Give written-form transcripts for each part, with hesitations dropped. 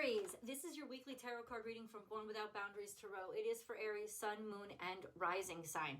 Aries, this is your weekly tarot card reading from Born Without Boundaries Tarot. It is for Aries, Sun, Moon, and Rising sign.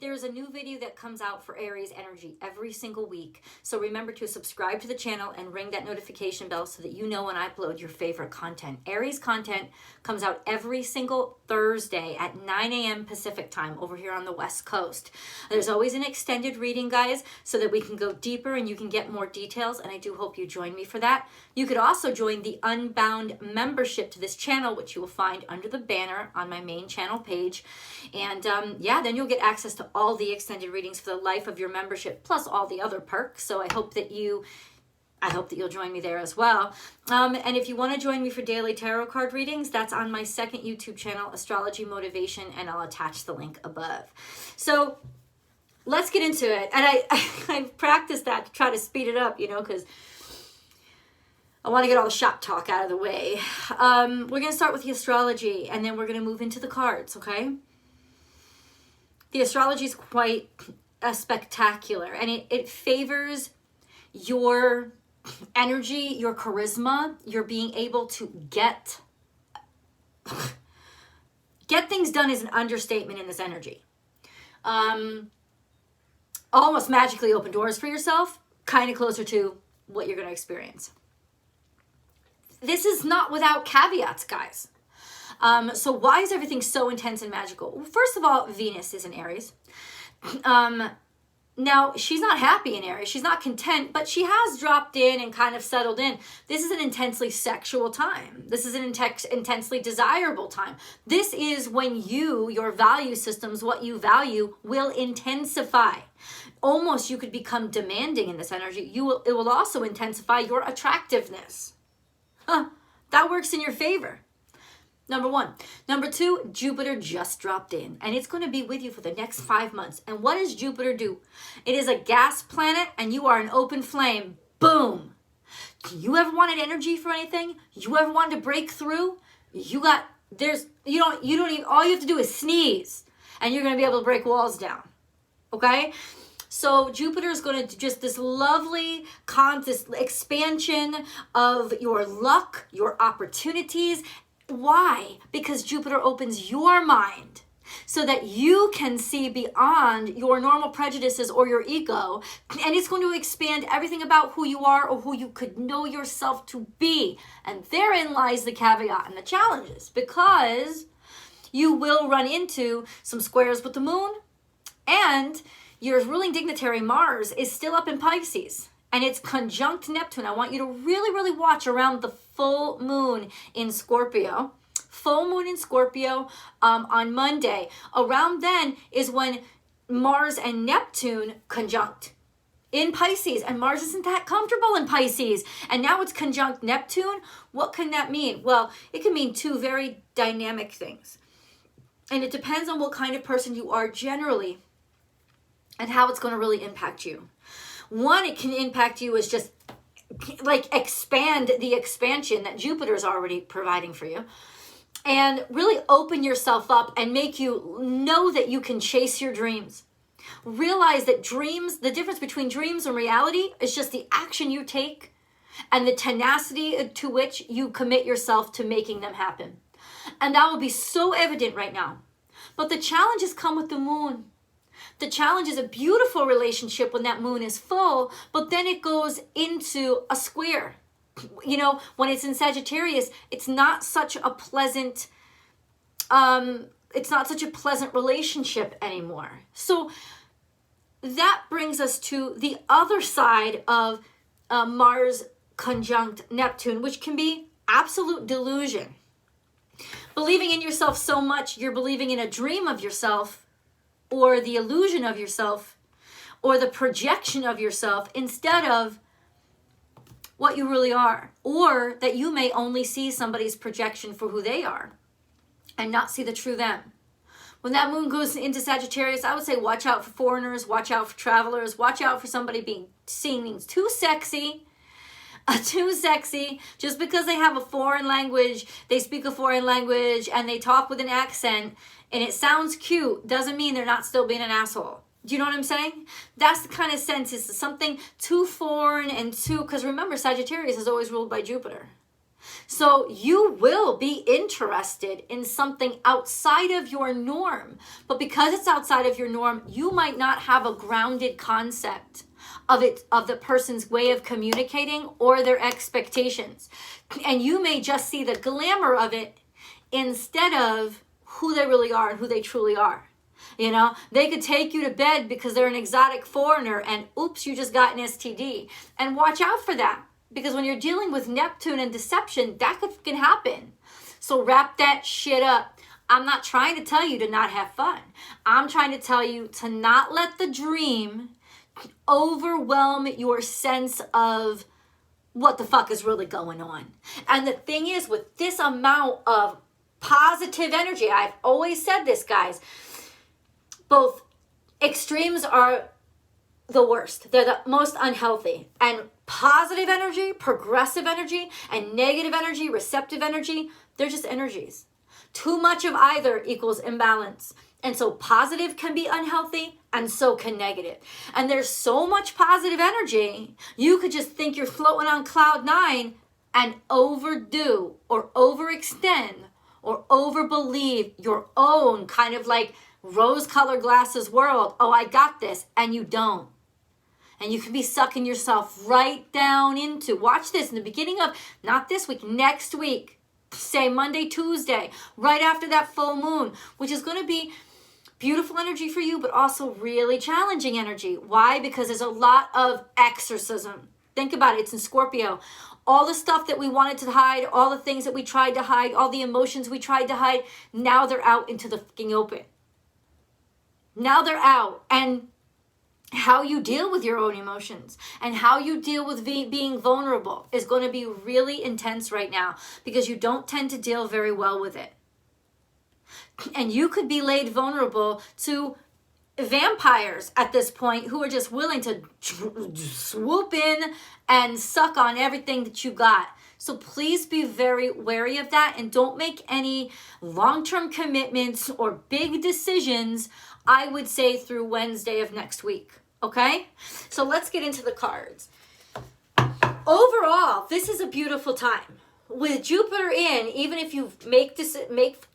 There is a new video that comes out for Aries energy every single week. So remember to subscribe to the channel and ring that notification bell so that you know when I upload your favorite content. Aries content comes out every single Thursday at 9 a.m. Pacific time over here on the West Coast. There's always an extended reading, guys, so that we can go deeper and you can get more details, and I do hope you join me for that. You could also join the Unbound membership to this channel, which you will find under the banner on my main channel page. And yeah, then you'll get access to all the extended readings for the life of your membership, plus all the other perks. So I hope that you'll join me there as well. And if you want to join me for daily tarot card readings, that's on my second YouTube channel, Astrology Motivation, and I'll attach the link above. So let's get into it. And I've practiced that to try to speed it up, because I want to get all the shop talk out of the way. We're going to start with the astrology, and then we're going to move into the cards, okay? The astrology is quite spectacular, and it favors your energy, your charisma, your being able to get things done is an understatement in this energy. Almost magically open doors for yourself, kind of closer to what you're going to experience. This is not without caveats, guys. So why is everything so intense and magical? Well, first of all, Venus is in Aries. Now, she's not happy in Aries. She's not content, but she has dropped in and kind of settled in. This is an intensely sexual time. This is an intensely desirable time. This is when your value systems, what you value, will intensify. Almost you could become demanding in this energy. It will also intensify your attractiveness. That works in your favor. Number one. Number two, Jupiter just dropped in, and it's going to be with you for the next 5 months. And what does Jupiter do? It is a gas planet, and you are an open flame. Boom. You ever wanted energy for anything? You ever wanted to break through? All you have to do is sneeze, and you're going to be able to break walls down. Okay? So Jupiter is going to just this lovely this expansion of your luck, your opportunities. Why? Because Jupiter opens your mind so that you can see beyond your normal prejudices or your ego, and it's going to expand everything about who you are or who you could know yourself to be. And therein lies the caveat and the challenges, because you will run into some squares with the moon, and your ruling dignitary Mars is still up in Pisces, and it's conjunct Neptune. I want you to really, really watch around the full moon in Scorpio. Full moon in Scorpio on Monday. Around then is when Mars and Neptune conjunct in Pisces, and Mars isn't that comfortable in Pisces, and now it's conjunct Neptune. What can that mean? Well, it can mean two very dynamic things, and it depends on what kind of person you are generally and how it's going to really impact you. One, it can impact you as just like expand the expansion that Jupiter is already providing for you, and really open yourself up and make you know that you can chase your dreams. Realize that the difference between dreams and reality is just the action you take and the tenacity to which you commit yourself to making them happen. And that will be so evident right now. But the challenges come with the moon. The challenge is a beautiful relationship when that moon is full, but then it goes into a square. When it's in Sagittarius, it's not such a pleasant relationship anymore. So that brings us to the other side of Mars conjunct Neptune, which can be absolute delusion. Believing in yourself so much, you're believing in a dream of yourself, or the illusion of yourself, or the projection of yourself, instead of what you really are. Or that you may only see somebody's projection for who they are and not see the true them. When that moon goes into Sagittarius, I would say watch out for foreigners, watch out for travelers, watch out for somebody being seen too sexy. Just because they have a foreign language, they speak a foreign language, and they talk with an accent, and it sounds cute, doesn't mean they're not still being an asshole. Do you know what I'm saying? That's the kind of sense. It's something too foreign and too, because remember, Sagittarius is always ruled by Jupiter. So you will be interested in something outside of your norm. But because it's outside of your norm, you might not have a grounded concept of the person's way of communicating or their expectations. And you may just see the glamour of it instead of who they really are and who they truly are. You know, they could take you to bed because they're an exotic foreigner and oops, you just got an STD. And watch out for that. Because when you're dealing with Neptune and deception, that can happen. So wrap that shit up. I'm not trying to tell you to not have fun. I'm trying to tell you to not let the dream overwhelm your sense of what the fuck is really going on. And the thing is, with this amount of positive energy, I've always said this, guys, both extremes are the worst. They're the most unhealthy. And positive energy, progressive energy, and negative energy, receptive energy, they're just energies. Too much of either equals imbalance. And so positive can be unhealthy, and so can negative. And there's so much positive energy, you could just think you're floating on cloud nine and overdo or overextend or overbelieve your own kind of like rose-colored glasses world. Oh, I got this. And you don't. And you can be sucking yourself right down into, watch this, in the beginning of, not this week, next week, say Monday, Tuesday, right after that full moon, which is going to be beautiful energy for you, but also really challenging energy. Why? Because there's a lot of exorcism. Think about it. It's in Scorpio. All the stuff that we wanted to hide, all the things that we tried to hide, all the emotions we tried to hide, now they're out into the fucking open. Now they're out. And how you deal with your own emotions and how you deal with being vulnerable is going to be really intense right now because you don't tend to deal very well with it. And you could be laid vulnerable to vampires at this point who are just willing to swoop in and suck on everything that you got. So please be very wary of that and don't make any long-term commitments or big decisions, I would say, through Wednesday of next week. Okay? So let's get into the cards. Overall, this is a beautiful time. With Jupiter in, even if you make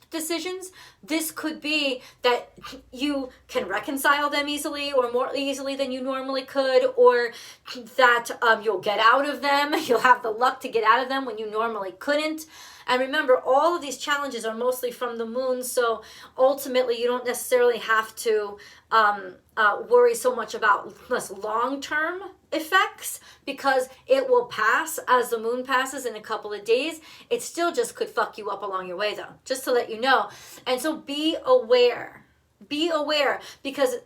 decisions, this could be that you can reconcile them easily or more easily than you normally could, or that you'll get out of them. You'll have the luck to get out of them when you normally couldn't. And remember, all of these challenges are mostly from the moon, so ultimately you don't necessarily have to worry so much about less long-term effects because it will pass as the moon passes in a couple of days. It still just could fuck you up along your way, though, just to let you know. And so be aware. Be aware because,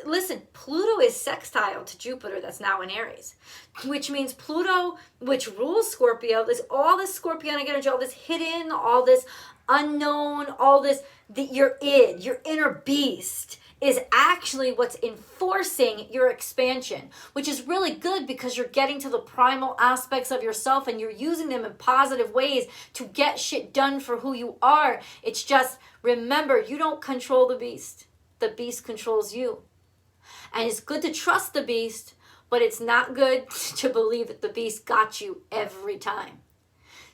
listen, Pluto is sextile to Jupiter that's now in Aries, which means Pluto, which rules Scorpio, there's all this scorpionic energy, all this hidden, all this unknown, all this, your id, your inner beast is actually what's enforcing your expansion, which is really good because you're getting to the primal aspects of yourself and you're using them in positive ways to get shit done for who you are. It's just, remember, you don't control the beast. The beast controls you. And it's good to trust the beast, but it's not good to believe that the beast got you every time.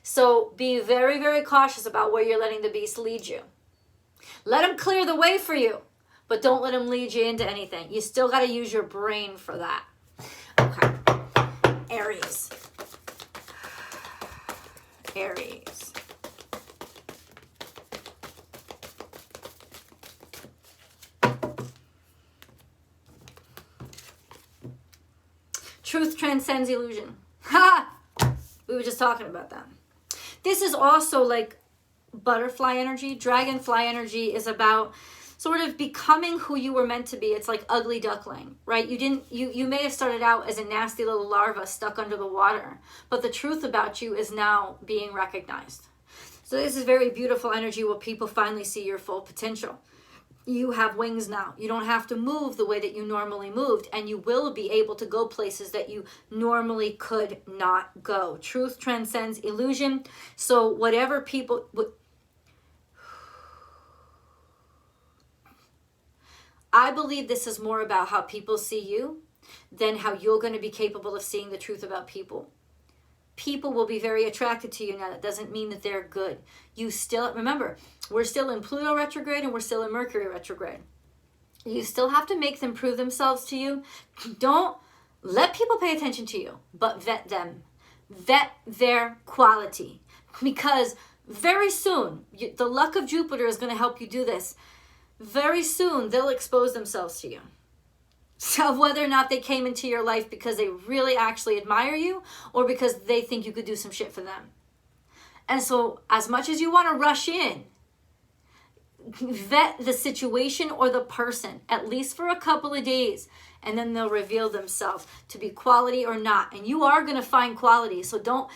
So be very, very cautious about where you're letting the beast lead you. Let him clear the way for you, but don't let him lead you into anything. You still got to use your brain for that. Okay. Aries. Aries. Truth transcends illusion. Ha! We were just talking about that. This is also like butterfly energy. Dragonfly energy is about sort of becoming who you were meant to be. It's like ugly duckling, right? You may have started out as a nasty little larva stuck under the water, but the truth about you is now being recognized. So this is very beautiful energy where people finally see your full potential. You have wings now. You don't have to move the way that you normally moved, and you will be able to go places that you normally could not go. Truth transcends illusion. So whatever people... I believe this is more about how people see you than how you're going to be capable of seeing the truth about people. people will be very attracted to you. Now, that doesn't mean that they're good. You still, remember, we're still in Pluto retrograde and we're still in Mercury retrograde. You still have to make them prove themselves to you. Don't let people pay attention to you, but vet them. Vet their quality. Because very soon, the luck of Jupiter is going to help you do this. Very soon, they'll expose themselves to you. So whether or not they came into your life because they really actually admire you or because they think you could do some shit for them. And so as much as you want to rush in, vet the situation or the person, at least for a couple of days, and then they'll reveal themselves to be quality or not. And you are going to find quality. So don't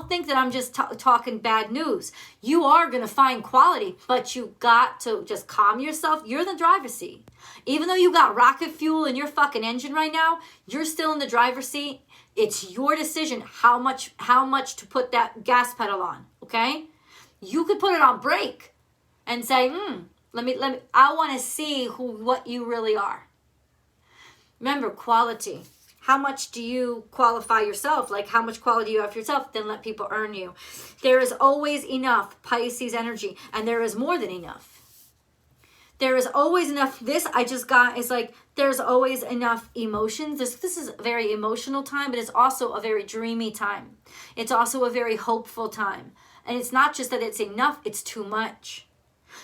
think that I'm just talking bad news. You are going to find quality, but you got to just calm yourself. You're in the driver's seat. Even though you got rocket fuel in your fucking engine right now, you're still in the driver's seat. It's your decision how much to put that gas pedal on, okay? You could put it on brake and say, let me, I want to see what you really are. Remember, quality. How much do you qualify yourself? Like how much quality you have for yourself, then let people earn you. There is always enough Pisces energy, and there is more than enough. There is always enough. This I just got is like, there's always enough emotions. This is a very emotional time, but it's also a very dreamy time. It's also a very hopeful time. And it's not just that it's enough, it's too much.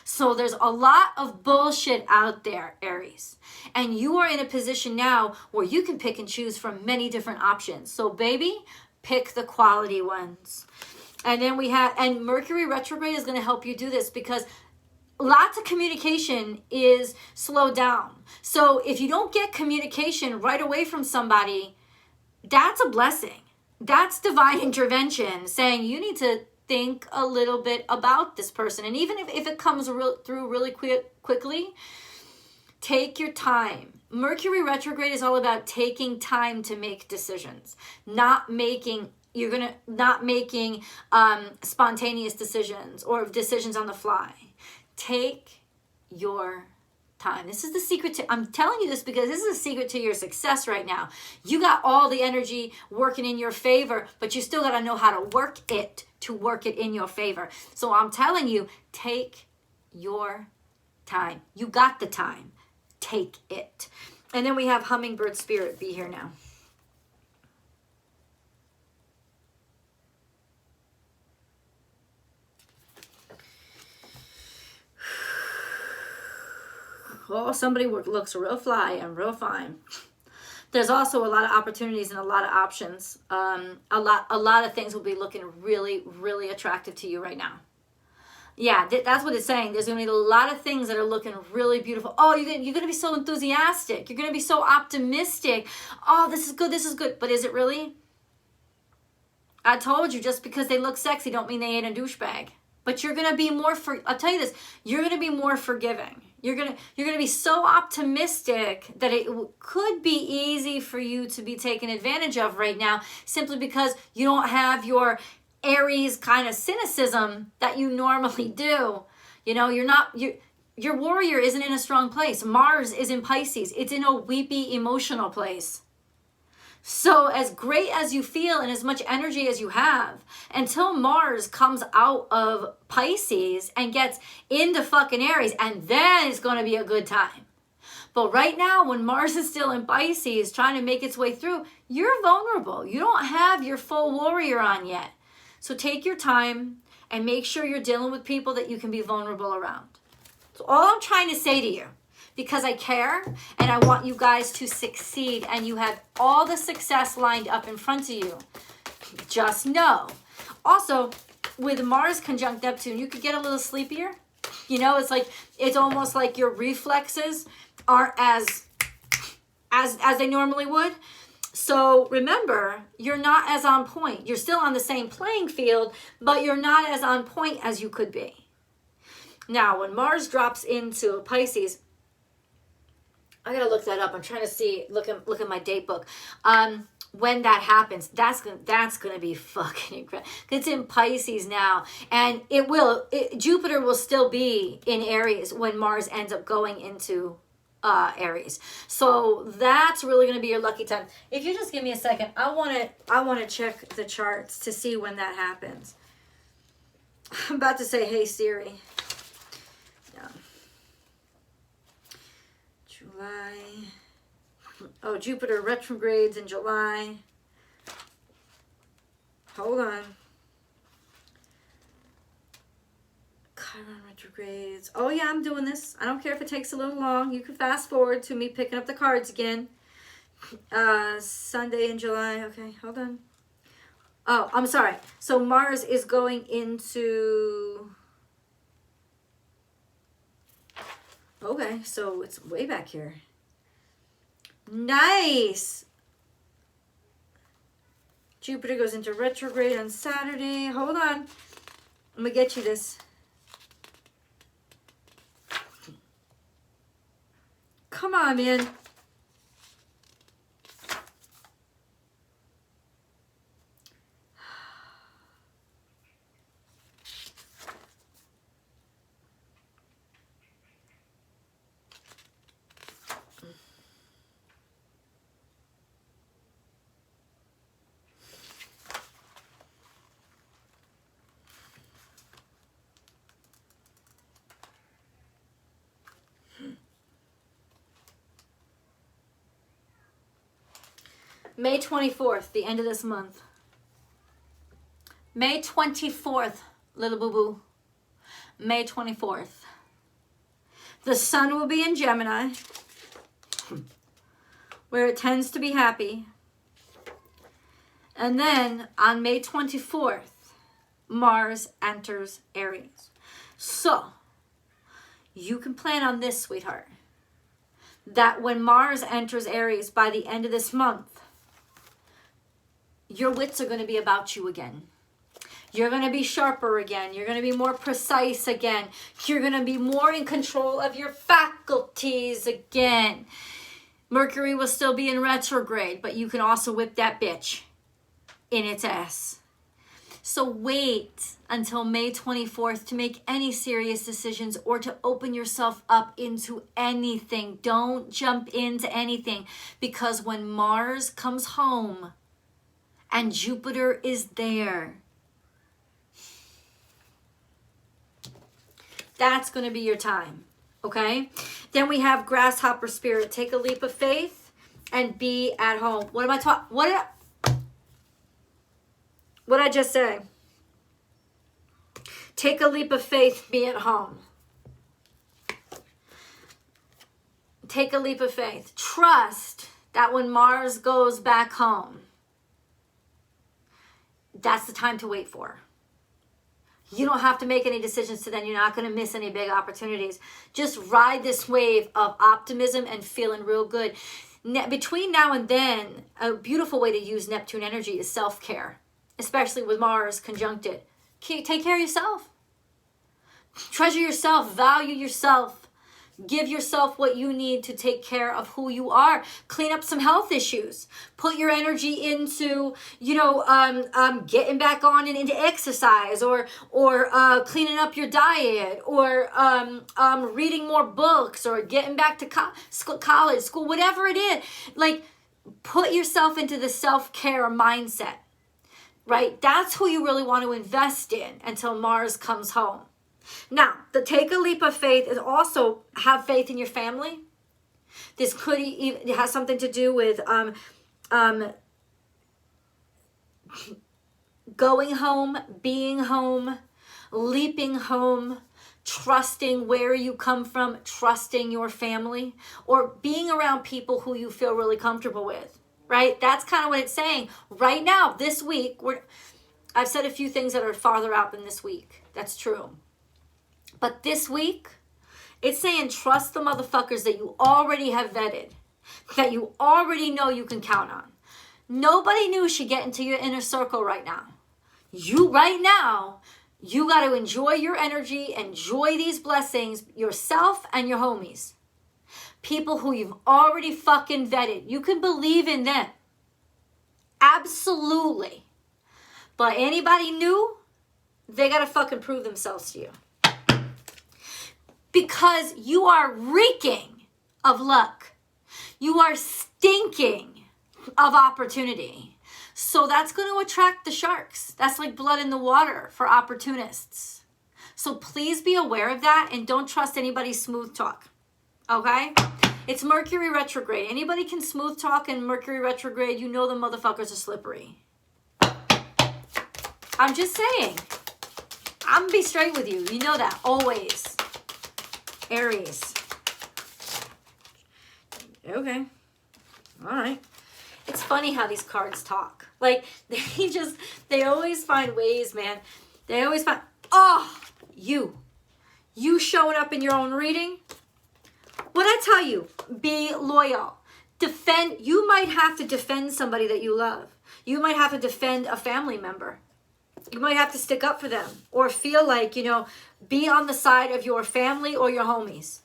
So there's a lot of bullshit out there, Aries. And you are in a position now where you can pick and choose from many different options. So baby, pick the quality ones. And then and Mercury retrograde is going to help you do this because lots of communication is slowed down. So if you don't get communication right away from somebody, that's a blessing. That's divine intervention saying you need to think a little bit about this person. And even if it comes through really quickly, take your time. Mercury retrograde is all about taking time to make decisions, not making spontaneous decisions or decisions on the fly. Take your time. This is the secret to, I'm telling you this because this is a secret to your success right now. You got all the energy working in your favor, but you still got to know how to work it in your favor. So I'm telling you, take your time. You got the time. Take it. And then we have Hummingbird Spirit. Be here now. Oh, somebody looks real fly and real fine. There's also a lot of opportunities and a lot of options. A lot of things will be looking really, really attractive to you right now. Yeah, that's what it's saying. There's going to be a lot of things that are looking really beautiful. Oh, you're going to be so enthusiastic. You're going to be so optimistic. Oh, this is good. This is good. But is it really? I told you, just because they look sexy don't mean they ain't a douchebag. But you're going to be more, I'll tell you this, you're going to be more forgiving. You're going to be so optimistic that it could be easy for you to be taken advantage of right now simply because you don't have your Aries kind of cynicism that you normally do. You know, your warrior isn't in a strong place. Mars is in Pisces. It's in a weepy, emotional place. So as great as you feel and as much energy as you have, until Mars comes out of Pisces and gets into fucking Aries, and then it's going to be a good time. But right now, when Mars is still in Pisces trying to make its way through, you're vulnerable. You don't have your full warrior on yet. So take your time and make sure you're dealing with people that you can be vulnerable around. So all I'm trying to say to you, because I care and I want you guys to succeed and you have all the success lined up in front of you, just know. Also, with Mars conjunct Neptune, you could get a little sleepier. You know, it's almost like your reflexes aren't as they normally would. So remember, you're not as on point. You're still on the same playing field, but you're not as on point as you could be. Now, when Mars drops into Pisces, I gotta look that up. I'm trying to see, look at my date book. When that happens, that's gonna be fucking incredible. It's in Pisces now, and Jupiter will still be in Aries when Mars ends up going into Aries. So that's really going to be your lucky time. If you just give me a second, I want to check the charts to see when that happens. I'm about to say, hey Siri. Yeah. July. Oh, Jupiter retrogrades in July. Hold on. Chiron retrogrades. Oh yeah, I'm doing this. I don't care if it takes a little long. You can fast forward to me picking up the cards again. Sunday in July. Okay, hold on. Oh, I'm sorry. So Mars is going into... Okay, so it's way back here. Nice. Jupiter goes into retrograde on Saturday. Hold on. I'm going to get you this. Come on, man. May 24th, the end of this month. May 24th, little boo-boo. May 24th. The sun will be in Gemini, where it tends to be happy. And then on May 24th, Mars enters Aries. So, you can plan on this, sweetheart. That when Mars enters Aries by the end of this month, your wits are going to be about you again. You're going to be sharper again. You're going to be more precise again. You're going to be more in control of your faculties again. Mercury will still be in retrograde, but you can also whip that bitch in its ass. So wait until May 24th to make any serious decisions or to open yourself up into anything. Don't jump into anything, because when Mars comes home and Jupiter is there, that's going to be your time, okay? Then we have Grasshopper Spirit. Take a leap of faith and be at home. What am I talking? What did I just say? Take a leap of faith, be at home. Take a leap of faith. Trust that when Mars goes back home, that's the time to wait for. You don't have to make any decisions to then. You're not going to miss any big opportunities. Just ride this wave of optimism and feeling real good. Between now and then, a beautiful way to use Neptune energy is self-care, especially with Mars conjuncted. Take care of yourself. Treasure yourself. Value yourself. Give yourself what you need to take care of who you are. Clean up some health issues. Put your energy into, getting back on and into exercise, or cleaning up your diet, or reading more books, or getting back to college, school, whatever it is. Like, put yourself into the self-care mindset, right? That's who you really want to invest in until Mars comes home. Now, the take a leap of faith is also have faith in your family. This could even, it has something to do with going home, being home, leaping home, trusting where you come from, trusting your family, or being around people who you feel really comfortable with, right? That's kind of what it's saying. Right now, this week, I've said a few things that are farther out than this week. That's true. But this week, it's saying trust the motherfuckers that you already have vetted, that you already know you can count on. Nobody new should get into your inner circle right now. You got to enjoy your energy, enjoy these blessings, yourself and your homies. People who you've already fucking vetted. You can believe in them. Absolutely. But anybody new, they got to fucking prove themselves to you. Because you are reeking of luck. You are stinking of opportunity. So that's going to attract the sharks. That's like blood in the water for opportunists. So please be aware of that and don't trust anybody's smooth talk. Okay? It's Mercury retrograde. Anybody can smooth talk in Mercury retrograde. You know the motherfuckers are slippery. I'm just saying. I'm going to be straight with you. You know that. Always. Aries. Okay. All right. It's funny how these cards talk. Like, they always find ways, man. They always find, you showing up in your own reading. What I tell you, be loyal. Defend, you might have to defend somebody that you love. You might have to defend a family member. You might have to stick up for them or feel like, be on the side of your family or your homies.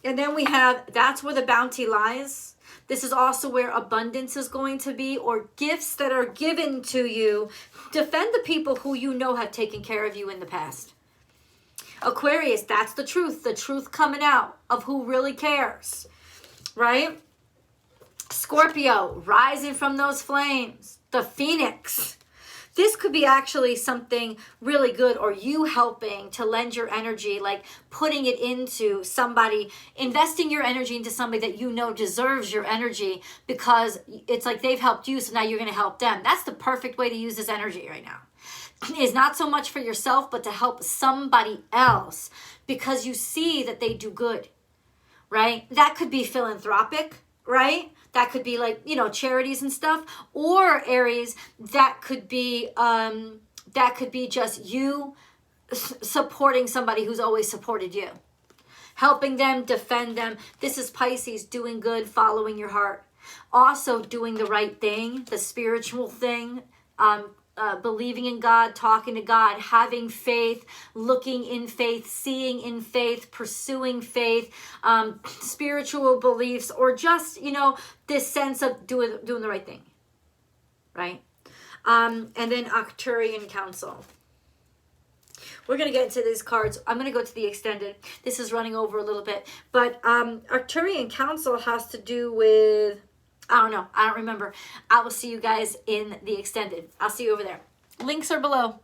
And then we have, that's where the bounty lies. This is also where abundance is going to be, or gifts that are given to you. Defend the people who you know have taken care of you in the past. Aquarius, that's the truth coming out of who really cares, right? Scorpio, rising from those flames, the phoenix. This could be actually something really good, or you helping to lend your energy, like putting it into somebody, investing your energy into somebody that you know deserves your energy, because it's like they've helped you, so now you're going to help them. That's the perfect way to use this energy right now. Is not so much for yourself, but to help somebody else because you see that they do good, right? That could be philanthropic, right? That could be like, charities and stuff. Or Aries, that could be just you supporting somebody who's always supported you. Helping them, defend them. This is Pisces, doing good, following your heart. Also doing the right thing, the spiritual thing, believing in God, talking to God, having faith, looking in faith, seeing in faith, pursuing faith, spiritual beliefs, or just, this sense of doing the right thing, right? And then Arcturian Council. We're going to get into these cards. I'm going to go to the extended. This is running over a little bit. But Arcturian Council has to do with, I don't know. I don't remember. I will see you guys in the extended. I'll see you over there. Links are below.